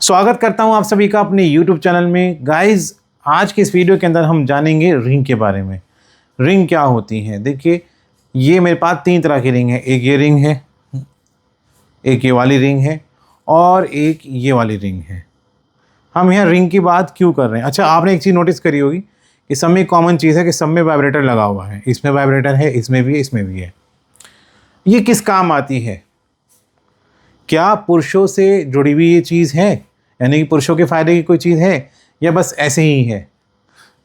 स्वागत करता हूं आप सभी का अपने YouTube चैनल में। गाइस, आज के इस वीडियो के अंदर हम जानेंगे रिंग के बारे में। रिंग क्या होती हैं? देखिए, ये मेरे पास 3 तरह की रिंग है। एक ये रिंग है, एक ये वाली रिंग है और एक ये वाली रिंग है। हम यहाँ रिंग की बात क्यों कर रहे हैं? अच्छा, आपने एक चीज़ नोटिस करी होगी कि सब में एक कॉमन चीज़ है कि सब में वाइब्रेटर लगा हुआ है। इसमें वाइब्रेटर है, इसमें भी है, इसमें भी है। ये किस काम आती है? क्या पुरुषों से जुड़ी हुई ये चीज़ है, यानी कि पुरुषों के फ़ायदे की कोई चीज़ है, या बस ऐसे ही है?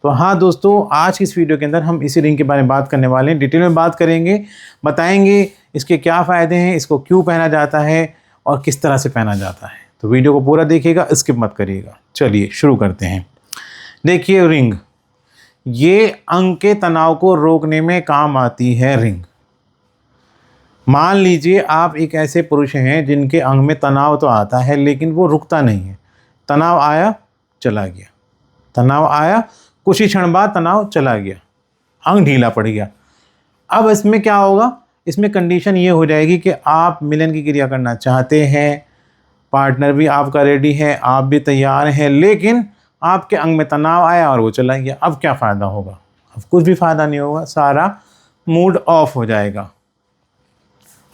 तो हाँ दोस्तों, आज की इस वीडियो के अंदर हम इसी रिंग के बारे में बात करने वाले हैं। डिटेल में बात करेंगे, बताएंगे इसके क्या फ़ायदे हैं, इसको क्यों पहना जाता है और किस तरह से पहना जाता है। तो वीडियो को पूरा देखिएगा, स्किप मत करिएगा। चलिए शुरू करते हैं। देखिए, रिंग ये अंग के तनाव को रोकने में काम आती है। रिंग, मान लीजिए आप एक ऐसे पुरुष हैं जिनके अंग में तनाव तो आता है लेकिन वो रुकता नहीं है। तनाव आया, चला गया, तनाव आया, कुछ ही क्षण बाद तनाव चला गया, अंग ढीला पड़ गया। अब इसमें क्या होगा? इसमें कंडीशन ये हो जाएगी कि आप मिलन की क्रिया करना चाहते हैं, पार्टनर भी आपका रेडी है, आप भी तैयार हैं, लेकिन आपके अंग में तनाव आया और वो चला गया। अब क्या फ़ायदा होगा? अब कुछ भी फ़ायदा नहीं होगा, सारा मूड ऑफ हो जाएगा,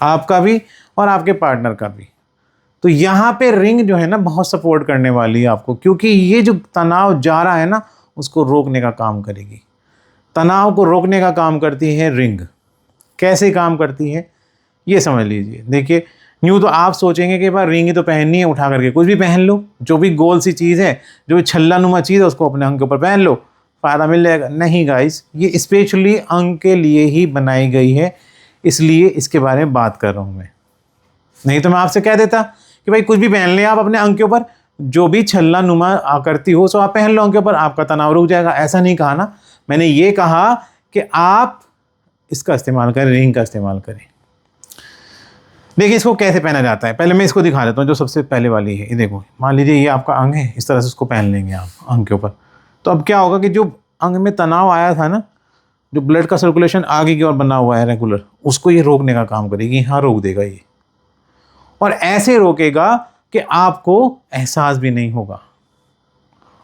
आपका भी और आपके पार्टनर का भी। तो यहाँ पे रिंग जो है ना, बहुत सपोर्ट करने वाली है आपको, क्योंकि ये जो तनाव जा रहा है ना, उसको रोकने का काम करेगी। तनाव को रोकने का काम करती है रिंग। कैसे काम करती है ये समझ लीजिए। देखिए, यूँ तो आप सोचेंगे कि भाई रिंग ही तो पहननी है, उठा करके कुछ भी पहन लो, जो भी गोल सी चीज़ है, जो भी छल्ला नुमा चीज़ है, उसको अपने अंग के ऊपर पहन लो, फ़ायदा मिल जाएगा। नहीं गाइस, ये स्पेशली अंग के लिए ही बनाई गई है, इसलिए इसके बारे में बात कर रहा हूँ मैं। नहीं तो मैं आपसे कह देता कि भाई कुछ भी पहन लें आप अपने अंग के ऊपर, जो भी छल्ला नुमा आकृति हो सो आप पहन लो अंग के ऊपर, आपका तनाव रुक जाएगा। ऐसा नहीं कहा ना, मैंने ये कहा कि आप इसका इस्तेमाल करें, रिंग का इस्तेमाल करें। देखिए, इसको कैसे पहना जाता है, पहले मैं इसको दिखा देता हूँ। जो सबसे पहले वाली है, ये देखो, मान लीजिए ये आपका अंग है, इस तरह से उसको पहन लेंगे आप अंग के ऊपर। तो अब क्या होगा कि जो अंग में तनाव आया था ना, जो ब्लड का सर्कुलेशन आगे की ओर बना हुआ है रेगुलर, उसको ये रोकने का काम करेगी। हाँ, रोक देगा ये, और ऐसे रोकेगा कि आपको एहसास भी नहीं होगा,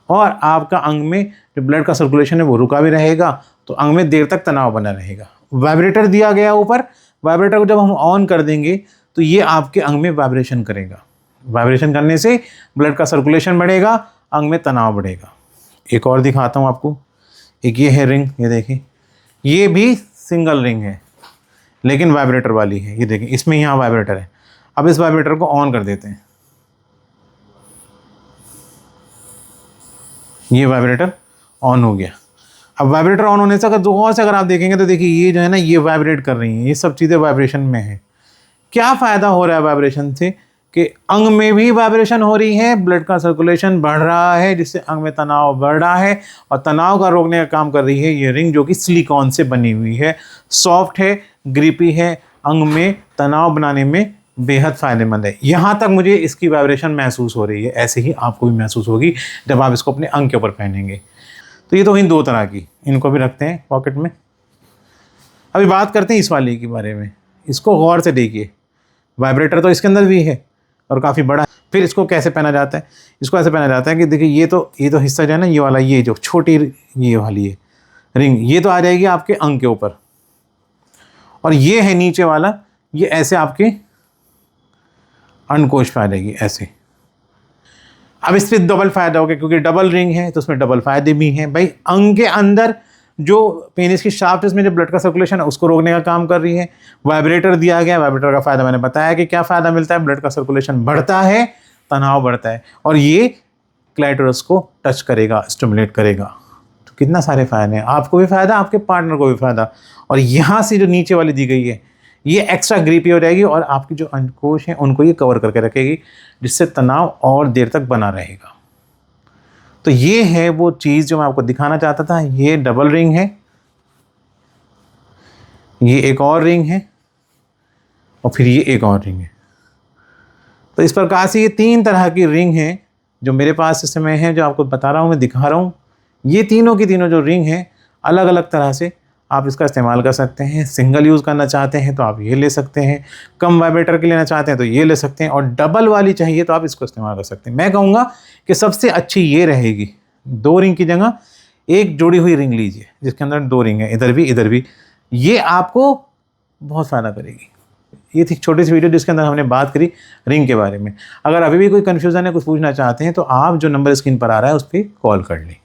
और आपका अंग में जो ब्लड का सर्कुलेशन है वो रुका भी रहेगा, तो अंग में देर तक तनाव बना रहेगा। वाइब्रेटर दिया गया ऊपर, वाइब्रेटर को जब हम ऑन कर देंगे तो ये आपके अंग में वाइब्रेशन करेगा। वाइब्रेशन करने से ब्लड का सर्कुलेशन बढ़ेगा, अंग में तनाव बढ़ेगा। एक और दिखाता हूँ आपको। एक ये है रिंग, ये देखिए, ये भी सिंगल रिंग है लेकिन वाइब्रेटर वाली है। ये देखिए, इसमें यहाँ वाइब्रेटर है। अब इस वाइब्रेटर को ऑन कर देते हैं। ये वाइब्रेटर ऑन हो गया। अब वाइब्रेटर ऑन होने से अगर आप देखेंगे तो देखिए, ये जो है ना, ये वाइब्रेट कर रही हैं, ये सब चीज़ें वाइब्रेशन में है। क्या फ़ायदा हो रहा है वाइब्रेशन से? कि अंग में भी वाइब्रेशन हो रही है, ब्लड का सर्कुलेशन बढ़ रहा है, जिससे अंग में तनाव बढ़ रहा है, और तनाव का रोकने का काम कर रही है ये रिंग, जो कि सिलिकॉन से बनी हुई है, सॉफ्ट है, ग्रिपी है, अंग में तनाव बनाने में बेहद फ़ायदेमंद है। यहाँ तक मुझे इसकी वाइब्रेशन महसूस हो रही है, ऐसे ही आपको भी महसूस होगी जब आप इसको अपने अंग के ऊपर पहनेंगे। तो ये तो इन 2 तरह की, इनको भी रखते हैं पॉकेट में। अभी बात करते हैं इस वाली के बारे में। इसको गौर से देखिए, वाइब्रेटर तो इसके अंदर भी है और काफ़ी बड़ा है। फिर इसको कैसे पहना जाता है? इसको ऐसे पहना जाता है कि देखिए, ये तो हिस्सा जो है ना, ये वाला, ये जो छोटी ये वाली है रिंग, ये तो आ जाएगी आपके अंग के ऊपर, और ये है नीचे वाला, ये ऐसे आपके अंडकोश पे आ जाएगी ऐसे। अब इस पर डबल फ़ायदा हो गया, क्योंकि डबल रिंग है तो उसमें डबल फ़ायदे भी हैं भाई। अंग के अंदर जो पेनिस की शाफ्ट, इसमें जो ब्लड का सर्कुलेशन है उसको रोकने का काम कर रही है। वाइब्रेटर दिया गया, वाइब्रेटर का फ़ायदा मैंने बताया कि क्या फ़ायदा मिलता है, ब्लड का सर्कुलेशन बढ़ता है, तनाव बढ़ता है, और ये क्लाइटोरस को टच करेगा, स्टिमुलेट करेगा। तो कितना सारे फ़ायदे हैं, आपको भी फ़ायदा, आपके पार्टनर को भी फ़ायदा। और यहाँ से जो नीचे वाली दी गई है, ये एक्स्ट्रा ग्रिपी हो जाएगी और आपकी जो अंडकोश हैं उनको ये कवर करके रखेगी, जिससे तनाव और देर तक बना रहेगा। तो ये है वो चीज़ जो मैं आपको दिखाना चाहता था। ये डबल रिंग है, ये एक और रिंग है, और फिर ये एक और रिंग है। तो इस प्रकार से ये 3 तरह की रिंग हैं जो मेरे पास इस समय है, जो आपको बता रहा हूँ, मैं दिखा रहा हूँ। ये तीनों की तीनों जो रिंग हैं, अलग अलग तरह से आप इसका इस्तेमाल कर सकते हैं। सिंगल यूज़ करना चाहते हैं तो आप ये ले सकते हैं, कम वाइब्रेटर के लेना चाहते हैं तो ये ले सकते हैं, और डबल वाली चाहिए तो आप इसको इस्तेमाल कर सकते हैं। मैं कहूँगा कि सबसे अच्छी ये रहेगी, 2 रिंग की जगह एक जुड़ी हुई रिंग लीजिए जिसके अंदर 2 रिंग है, इधर भी इधर भी। ये आपको बहुत फ़ायदा करेगी। ये थी छोटी सी वीडियो जिसके अंदर हमने बात करी रिंग के बारे में। अगर अभी भी कोई कन्फ्यूज़न है, कुछ पूछना चाहते हैं तो आप जो नंबर स्क्रीन पर आ रहा है उस पर कॉल कर लें।